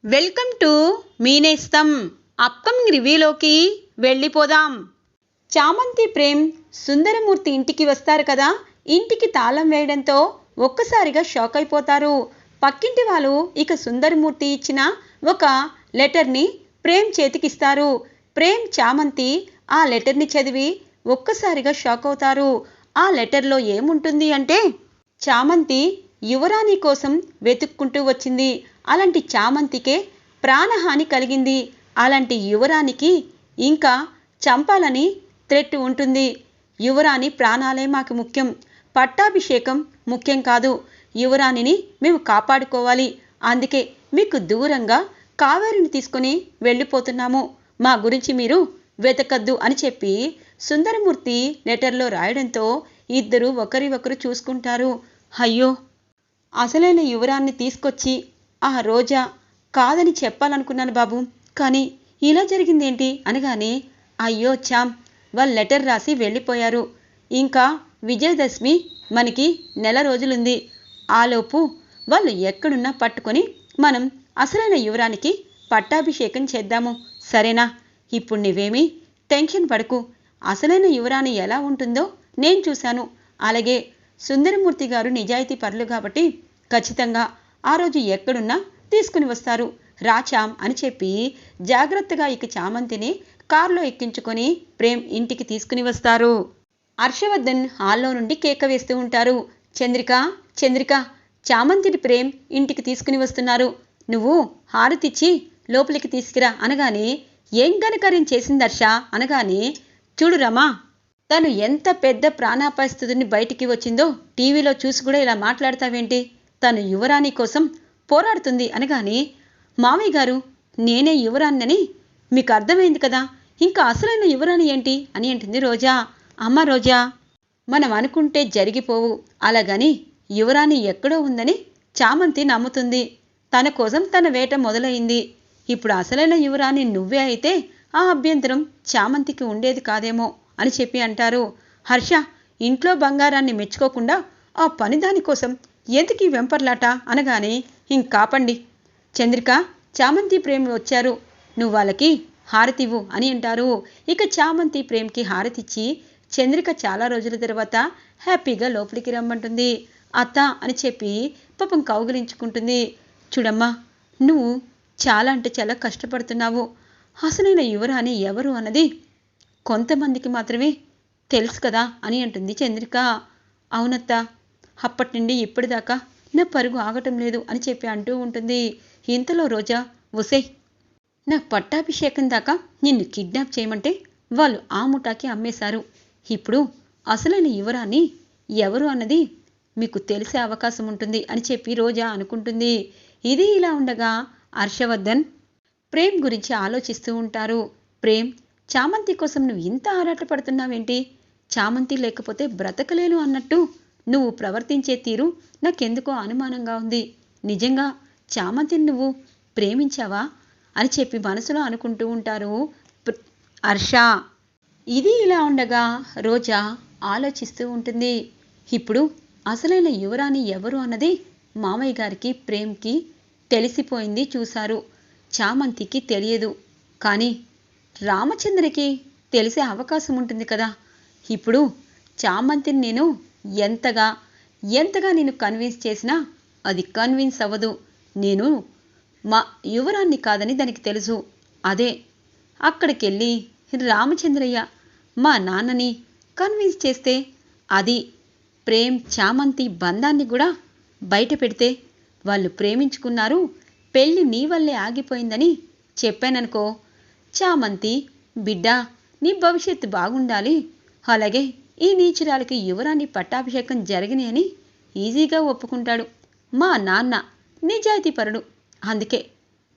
Welcome to మీనేస్తం. Upcoming రివ్యూలోకి వెళ్ళిపోదాం. చామంతి ప్రేమ్ సుందరమూర్తి ఇంటికి వస్తారు కదా. ఇంటికి తాళం వేయడంతో ఒక్కసారిగా షాక్ అయిపోతారు. పక్కింటి వాళ్ళు ఇక సుందరమూర్తి ఇచ్చిన ఒక లెటర్ని ప్రేమ్ చేతికిస్తారు. ప్రేమ్ చామంతి ఆ లెటర్ని చదివి ఒక్కసారిగా షాక్ అవుతారు. ఆ లెటర్లో ఏముంటుంది అంటే, చామంతి యువరాణి కోసం వెతుక్కుంటూ వచ్చింది. అలాంటి చామంతికే ప్రాణహాని కలిగింది. అలాంటి యువరానికి ఇంకా చంపాలని థ్రెట్ ఉంటుంది. యువరాణి ప్రాణాలే మాకు ముఖ్యం, పట్టాభిషేకం ముఖ్యం కాదు. యువరాణిని మేము కాపాడుకోవాలి. అందుకే మీకు దూరంగా కావేరిని తీసుకుని వెళ్ళిపోతున్నాము. మా గురించి మీరు వెతకద్దు అని చెప్పి సుందరమూర్తి లెటర్లో రాయడంతో ఇద్దరు ఒకరి ఒకరు చూసుకుంటారు. అయ్యో, అసలైన యువరాన్ని తీసుకొచ్చి ఆ రోజా కాదని చెప్పాలనుకున్నాను బాబు, కానీ ఇలా జరిగిందేంటి అనగానే, అయ్యో చామ్, వాళ్ళు లెటర్ రాసి వెళ్ళిపోయారు. ఇంకా విజయదశమి మనకి నెల రోజులుంది. ఆలోపు వాళ్ళు ఎక్కడున్నా పట్టుకొని మనం అసలైన యువరానికి పట్టాభిషేకం చేద్దాము, సరేనా? ఇప్పుడు నువ్వేమీ టెన్షన్ పడకు. అసలైన యువరాణి ఎలా ఉంటుందో నేను చూశాను. అలాగే సుందరమూర్తి గారు నిజాయితీ పరులు కాబట్టి ఖచ్చితంగా ఆ రోజు ఎక్కడున్నా తీసుకుని వస్తారు. రాచాం అని చెప్పి జాగ్రత్తగా ఇక చామంతిని కారులో ఎక్కించుకొని ప్రేమ్ ఇంటికి తీసుకుని వస్తారు. హర్షవర్ధన్ హాల్లో నుండి కేక వేస్తూ ఉంటారు. చంద్రిక, చంద్రిక, చామంతిని ప్రేమ్ ఇంటికి తీసుకుని వస్తున్నారు. నువ్వు హారతిచ్చి లోపలికి తీసుకురా అనగానే, ఏం ఘనకార్యం చేసింది హర్ష అనగానే, చూడు రమా, తను ఎంత పెద్ద ప్రాణాపాయ స్థితిని బయటికి వచ్చిందో టీవీలో చూసి కూడా ఇలా మాట్లాడతావేంటి? తను యువరాణి కోసం పోరాడుతుంది అనగానే, మామయ్య గారు, నేనే యువరాణిని మీకు అర్థమైంది కదా, ఇంకా అసలైన యువరాణి ఏంటి అని అంటుంది రోజా. అమ్మ రోజా, మనం అనుకుంటే జరిగిపోవు. అలాగని యువరాణి ఎక్కడో ఉందని చామంతి నమ్ముతుంది. తన కోసం తన వేట మొదలైంది. ఇప్పుడు అసలైన యువరాణి నువ్వే అయితే ఆ అభ్యంతరం చామంతికి ఉండేది కాదేమో అని చెప్పి అంటారు. హర్ష, ఇంట్లో బంగారాన్ని మెచ్చుకోకుండా ఆ పనిదాని కోసం ఎందుకీ వెంపర్లాట అనగానే, ఇంకాపండి. చంద్రిక, చామంతి ప్రేమ్ వచ్చారు, నువ్వు వాళ్ళకి హారతివ్వు అని అంటారు. ఇక చామంతి ప్రేమ్కి హారతిచ్చి చంద్రిక చాలా రోజుల తర్వాత హ్యాపీగా లోపలికి రమ్మంటుంది. అత్త అని చెప్పి పాపం కౌగిలించుకుంటుంది. చూడమ్మా, నువ్వు చాలా అంటే చాలా కష్టపడుతున్నావు. అసలైన యువరాణి ఎవరు అన్నది కొంతమందికి మాత్రమే తెలుసు కదా అని అంటుంది చంద్రిక. అవునత్తా, అప్పటి నుండి ఇప్పటిదాకా నా పరుగు ఆగటం లేదు అని చెప్పి అంటూ ఉంటుంది. ఇంతలో రోజా, ఒసే, నా పట్టాభిషేకం దాకా నిన్ను కిడ్నాప్ చేయమంటే వాళ్ళు ఆ ముఠాకి అమ్మేశారు. ఇప్పుడు అసలైన యువరాన్ని ఎవరు అన్నది మీకు తెలిసే అవకాశం ఉంటుంది అని చెప్పి రోజా అనుకుంటుంది. ఇది ఇలా ఉండగా హర్షవర్ధన్ ప్రేమ్ గురించి ఆలోచిస్తూ ఉంటారు. ప్రేమ్, చామంతి కోసం నువ్వు ఇంత ఆరాటపడుతున్నావేంటి? చామంతి లేకపోతే బ్రతకలేను అన్నట్టు నువ్వు ప్రవర్తించే తీరు నాకెందుకో అనుమానంగా ఉంది. నిజంగా చామంతిని నువ్వు ప్రేమించావా అని చెప్పి మనసులో అనుకుంటూ ఉంటారు హర్ష. ఇది ఇలా ఉండగా రోజా ఆలోచిస్తూ ఉంటుంది. ఇప్పుడు అసలైన యువరాణి ఎవరు అన్నది మామయ్య గారికి ప్రేమ్కి తెలిసిపోయింది, చూశారు. చామంతికి తెలియదు, కానీ రామచంద్రకి తెలిసే అవకాశం ఉంటుంది కదా. ఇప్పుడు చామంతిని నేను ఎంతగా నేను కన్విన్స్ చేసినా అది కన్విన్స్ అవ్వదు. నేను మా యువరాన్ని కాదని దానికి తెలుసు. అదే అక్కడికి వెళ్ళి రామచంద్రయ్య మా నాన్నని కన్విన్స్ చేస్తే, అది ప్రేమ్ చామంతి బంధాన్ని కూడా బయట పెడితే, వాళ్ళు ప్రేమించుకున్నారు, పెళ్ళి నీ వల్లే ఆగిపోయిందని చెప్పాననుకో, చామంతి బిడ్డ నీ భవిష్యత్తు బాగుండాలి, అలాగే ఈ నీచురాలకి యువరాణి పట్టాభిషేకం జరిగినాయి అని ఈజీగా ఒప్పుకుంటాడు. మా నాన్న నిజాయితీపరుడు, అందుకే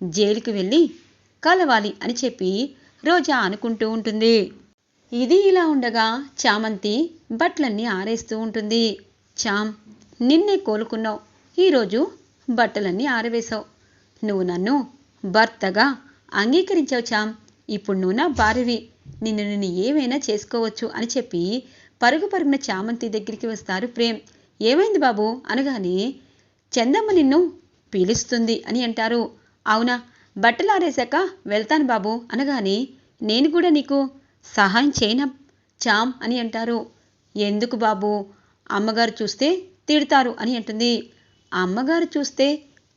జైలుకి వెళ్ళి కలవాలి అని చెప్పి రోజా అనుకుంటూ ఉంటుంది. ఇది ఇలా ఉండగా చామంతి బట్టలన్నీ ఆరేస్తూ ఉంటుంది. చామ్, నిన్నే కోలుకున్నావు, ఈరోజు బట్టలన్నీ ఆరవేశావు. నువ్వు నన్ను భర్తగా అంగీకరించావు చామ్. ఇప్పుడు నువ్వు నా భార్యవి, నిన్ను ఏమైనా చేసుకోవచ్చు అని చెప్పి పరుగున చామంతి దగ్గరికి వస్తారు ప్రేమ్. ఏమైంది బాబు అనగానే, చందమ్మ నిన్ను పిలుస్తుంది అని అంటారు. అవునా, బట్టలు ఆరేశాక వెళ్తాను బాబు అనగానే, నేను కూడా నీకు సహాయం చేయనా చామ్ అని అంటారు. ఎందుకు బాబు, అమ్మగారు చూస్తే తిడతారు అని అంటుంది. అమ్మగారు చూస్తే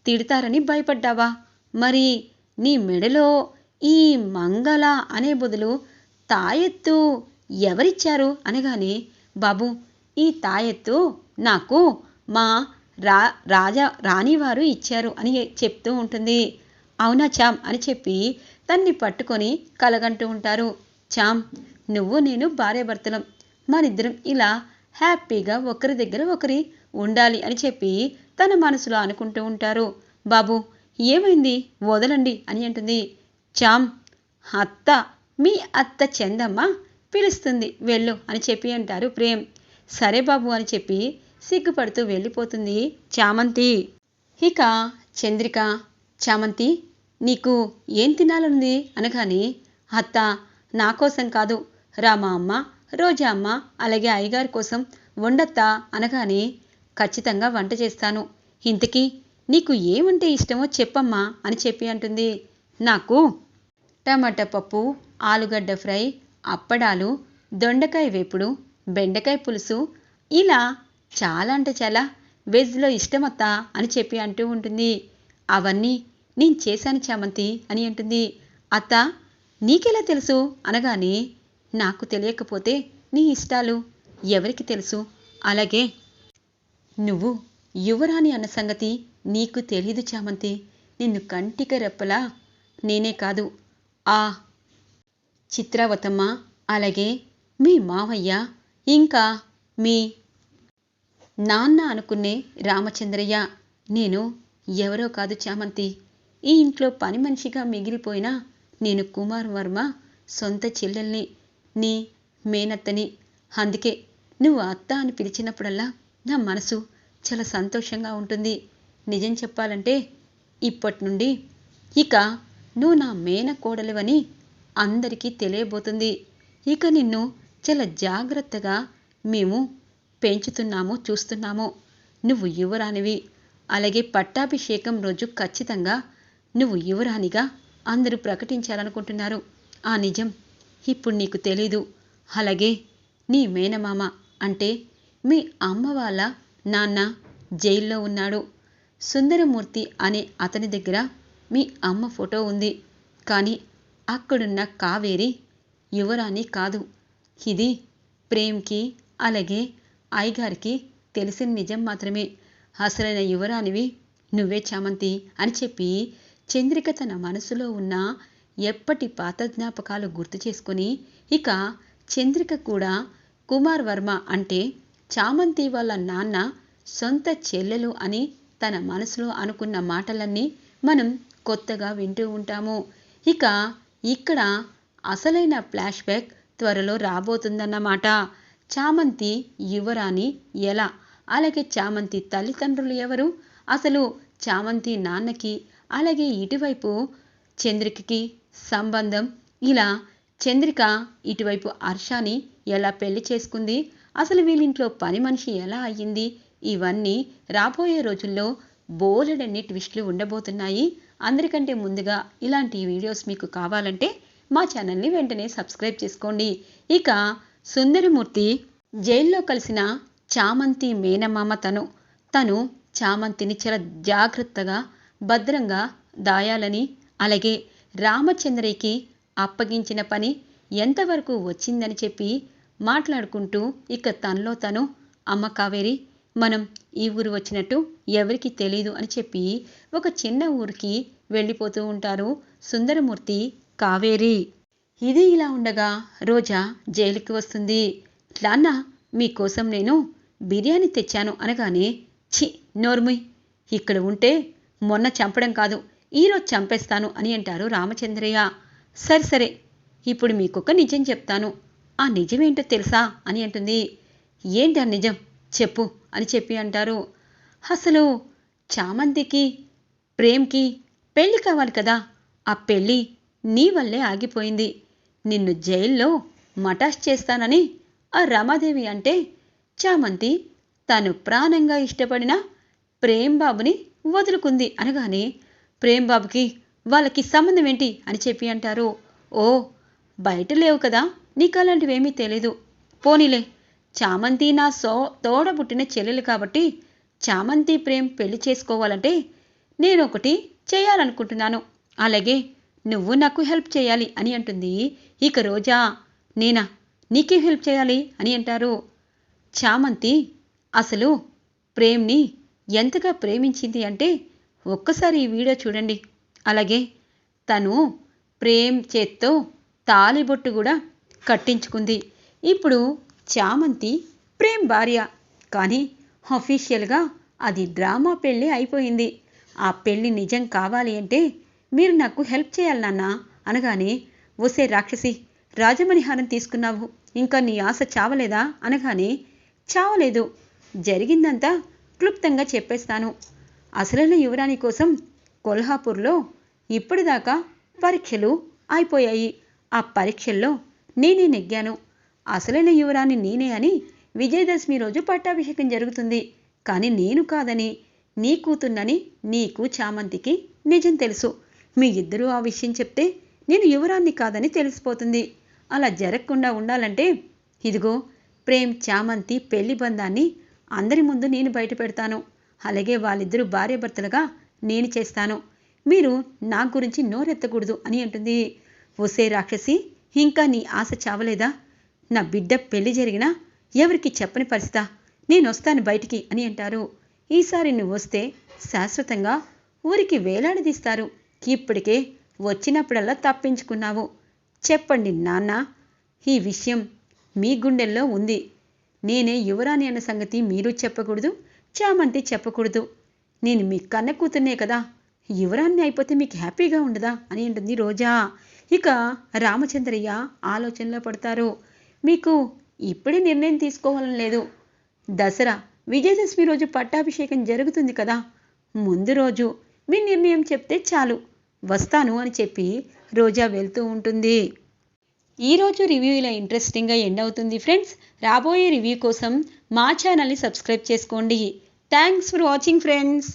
తిడతారని భయపడ్డావా? మరి నీ మెడలో ఈ మంగళ అనే బదులు తాయెత్తు ఎవరిచ్చారు అనగానే, బాబు ఈ తాయెత్తు నాకు మా రాణివారు ఇచ్చారు అని చెప్తూ ఉంటుంది. అవునా చామ్ అని చెప్పి తన్ని పట్టుకొని కలగంటూ ఉంటారు. చామ్, నువ్వు నేను భార్యాభర్తలం, మనిద్దరం ఇలా హ్యాపీగా ఒకరి దగ్గర ఒకరి ఉండాలి అని చెప్పి తన మనసులో అనుకుంటూ ఉంటారు. బాబు ఏమైంది, వదలండి అని అంటుంది. చామ్, అత్త, మీ అత్త చందమ్మ పిలుస్తుంది వెళ్ళు అని చెప్పి అంటారు ప్రేమ్. సరే బాబు అని చెప్పి సిగ్గుపడుతూ వెళ్ళిపోతుంది చామంతి. ఇక చంద్రిక, చామంతి నీకు ఏం తినాలనుంది అనగానే, అత్త నా కోసం కాదు, రామా అమ్మ, రోజా అమ్మ, అలాగే అయ్యగారి కోసం వండత్తా అనగానే, ఖచ్చితంగా వంట చేస్తాను, ఇంతకీ నీకు ఏమంటే ఇష్టమో చెప్పమ్మా అని చెప్పి అంటుంది. నాకు టమాటా పప్పు, ఆలుగడ్డ ఫ్రై, అప్పడాలు, దొండకాయ వేపుడు, బెండకాయ పులుసు, ఇలా చాలా అంటే చాలా వెజ్లో ఇష్టమత్తా అని చెప్పి అంటూ ఉంటుంది. అవన్నీ నేను చేశాను చామంతి అని అంటుంది. అత్త నీకెలా తెలుసు అనగానే, నాకు తెలియకపోతే నీ ఇష్టాలు ఎవరికి తెలుసు, అలాగే నువ్వు యువరాణి అన్న సంగతి నీకు తెలీదు చామంతి. నిన్ను కంటికి రెప్పలా నేనే కాదు, ఆ చిత్రావతమ్మ, అలాగే మీ మావయ్య, ఇంకా మీ నాన్న అనుకునే రామచంద్రయ్య, నేను ఎవరో కాదు చామంతి. ఈ ఇంట్లో పని మనిషిగా మిగిలిపోయినా నేను కుమార్ వర్మ సొంత చెల్లెల్ని, నీ మేనత్తని. అందుకే నువ్వు అత్త అని పిలిచినప్పుడల్లా నా మనసు చాలా సంతోషంగా ఉంటుంది. నిజం చెప్పాలంటే ఇప్పటి నుండి ఇక నువ్వు నా మేనకోడలివని అందరికీ తెలియబోతుంది. ఇక నిన్ను చాలా జాగ్రత్తగా మేము పెంచుతున్నాము, చూస్తున్నాము. నువ్వు యువరానివి, అలాగే పట్టాభిషేకం రోజు ఖచ్చితంగా నువ్వు యువరానిగా అందరూ ప్రకటించాలనుకుంటున్నారు. ఆ నిజం ఇప్పుడు నీకు తెలీదు. అలాగే నీ మేనమామ అంటే మీ అమ్మ వాళ్ళ నాన్న జైల్లో ఉన్నాడు. సుందరమూర్తి అనే అతని దగ్గర మీ అమ్మ ఫోటో ఉంది. కానీ అక్కడున్న కావేరి యువరాణి కాదు. ఇది ప్రేమ్కి, అలాగే అయ్యగారికి తెలిసిన నిజం మాత్రమే. అసలైన యువరానివి నువ్వే చామంతి అని చెప్పి చంద్రిక తన మనసులో ఉన్న ఎప్పటి పాత జ్ఞాపకాలు గుర్తు చేసుకొని, ఇక చంద్రిక కూడా కుమార్ వర్మ అంటే చామంతి వాళ్ళ నాన్న సొంత చెల్లెలు అని తన మనసులో అనుకున్న మాటలన్నీ మనం కొత్తగా వింటూ ఉంటాము. ఇక ఇక్కడ అసలైన ఫ్లాష్ బ్యాక్ త్వరలో రాబోతుందన్నమాట. చామంతి యువరాణి ఎలా, అలాగే చామంతి తల్లిదండ్రులు ఎవరు, అసలు చామంతి నాన్నకి అలాగే ఇటువైపు చంద్రికకి సంబంధం, ఇలా చంద్రిక ఇటువైపు హర్షాని ఎలా పెళ్లి చేసుకుంది, అసలు వీళ్ళింట్లో పని మనిషి ఎలా అయ్యింది, ఇవన్నీ రాబోయే రోజుల్లో బోలెడన్ని ట్విస్టులు ఉండబోతున్నాయి. అందరికంటే ముందుగా ఇలాంటి వీడియోస్ మీకు కావాలంటే మా ఛానల్ని వెంటనే సబ్స్క్రైబ్ చేసుకోండి. ఇక సుందరమూర్తి జైల్లో కలిసిన చామంతి మేనమామ తను చామంతిని చాలా జాగ్రత్తగా భద్రంగా దాయాలని, అలాగే రామచంద్రయ్యకి అప్పగించిన పని ఎంతవరకు వచ్చిందని చెప్పి మాట్లాడుకుంటూ ఇక తనలో తను, అమ్మ కావేరి, మనం ఈ ఊరు వచ్చినట్టు ఎవరికి తెలీదు అని చెప్పి ఒక చిన్న ఊరికి వెళ్ళిపోతూ ఉంటారు సుందరమూర్తి, కావేరి. ఇది ఇలా ఉండగా రోజా జైలుకి వస్తుంది. నాన్న మీకోసం నేను బిర్యానీ తెచ్చాను అనగానే, ఛీ నోర్ముయ్, ఇక్కడ ఉంటే మొన్న చంపడం కాదు ఈరోజు చంపేస్తాను అని అంటారు రామచంద్రయ్య. సరే సరే, ఇప్పుడు మీకొక నిజం చెప్తాను, ఆ నిజమేంటో తెలుసా అని అంటుంది. ఏంటి ఆ నిజం చెప్పు అని చెప్పి అంటారు. అసలు చామంతికి ప్రేమ్కి పెళ్లి కావాలి కదా, ఆ పెళ్ళి నీ వల్లే ఆగిపోయింది. నిన్ను జైల్లో మటాష్ చేస్తానని ఆ రమాదేవి అంటే చామంతి తను ప్రాణంగా ఇష్టపడిన ప్రేమ్ బాబుని వదులుకుంది అనగానే, ప్రేమ్ బాబుకి వాళ్ళకి సంబంధం ఏంటి అని చెప్పి అంటారు. ఓ, బయట లేవు కదా, నీకు అలాంటివేమీ తెలీదు. పోనీలే, చామంతి నా తోడబుట్టిన చెల్లెలు కాబట్టి చామంతి ప్రేమ్ పెళ్లి చేసుకోవాలంటే నేను ఒకటి చేయాలనుకుంటున్నాను. అలాగే నువ్వు నాకు హెల్ప్ చేయాలి అని అంటుంది. ఇక రోజా, నేనా, నీకేం హెల్ప్ చేయాలి అని అంటారు. చామంతి అసలు ప్రేమ్ని ఎంతగా ప్రేమించింది అంటే ఒక్కసారి ఈ వీడియో చూడండి. అలాగే తను ప్రేమ్ చేత్తో తాళిబొట్టు కూడా కట్టించుకుంది. ఇప్పుడు చామంతి ప్రేమ్ భార్య. కానీ అఫీషియల్గా అది డ్రామా పెళ్ళి అయిపోయింది. ఆ పెళ్ళి నిజం కావాలి అంటే మీరు నాకు హెల్ప్ చేయాలి నాన్న అనగానే, ఒసే రాక్షసి, రాజమణిహారం తీసుకున్నావు, ఇంకా నీ ఆశ చావలేదా అనగానే, చావలేదు, జరిగిందంతా క్లుప్తంగా చెప్పేస్తాను. అసలైన యువరాణి కోసం కొల్హాపూర్లో ఇప్పటిదాకా పరీక్షలు అయిపోయాయి. ఆ పరీక్షల్లో నేనే నెగ్గాను. అసలైన యువరాణి నేనే అని విజయదశమి రోజు పట్టాభిషేకం జరుగుతుంది. కానీ నేను కాదని, నీ కూతున్నని నీకు చామంతికి నిజం తెలుసు. మీ ఇద్దరూ ఆ విషయం చెప్తే నేను యువరాణ్ణి కాదని తెలిసిపోతుంది. అలా జరగకుండా ఉండాలంటే ఇదిగో ప్రేమ్ చామంతి పెళ్లి బంధాన్ని అందరి ముందు నేను బయట పెడతాను. అలాగే వాళ్ళిద్దరూ భార్యాభర్తలుగా నేను చేస్తాను. మీరు నా గురించి నోరెత్తకూడదు అని అంటుంది. ఒసే రాక్షసి, ఇంకా నీ ఆశ చావలేదా? నా బిడ్డ పెళ్లి జరిగినా ఎవరికి చెప్పని పరిస్థితా? నేను వస్తాను బయటికి అని అంటారు. ఈసారి నువ్వు వస్తే శాశ్వతంగా ఊరికి వేలాడదీస్తారు. ఇప్పటికే వచ్చినప్పుడల్లా తప్పించుకున్నావు. చెప్పండి నాన్న, ఈ విషయం మీ గుండెల్లో ఉంది. నేనే యువరాణి అన్న సంగతి మీరు చెప్పకూడదు, చామంతి చెప్పకూడదు. నేను మీ కన్న కూతుర్నే కదా, యువరాణ్ణి అయిపోతే మీకు హ్యాపీగా ఉండదా అని అంటుంది రోజా. ఇక రామచంద్రయ్య ఆలోచనలో పడతారు. మీకు ఇప్పుడే నిర్ణయం తీసుకోవాలని లేదు. దసరా విజయదశమి రోజు పట్టాభిషేకం జరుగుతుంది కదా, ముందు రోజు మీ నిర్ణయం చెప్తే చాలు, వస్తాను అని చెప్పి రోజా వెళ్తూ ఉంటుంది. ఈరోజు రివ్యూ ఇలా ఇంట్రెస్టింగ్గా ఎండ్ అవుతుంది ఫ్రెండ్స్. రాబోయే రివ్యూ కోసం మా ఛానల్ని సబ్స్క్రైబ్ చేసుకోండి. Thanks for watching friends.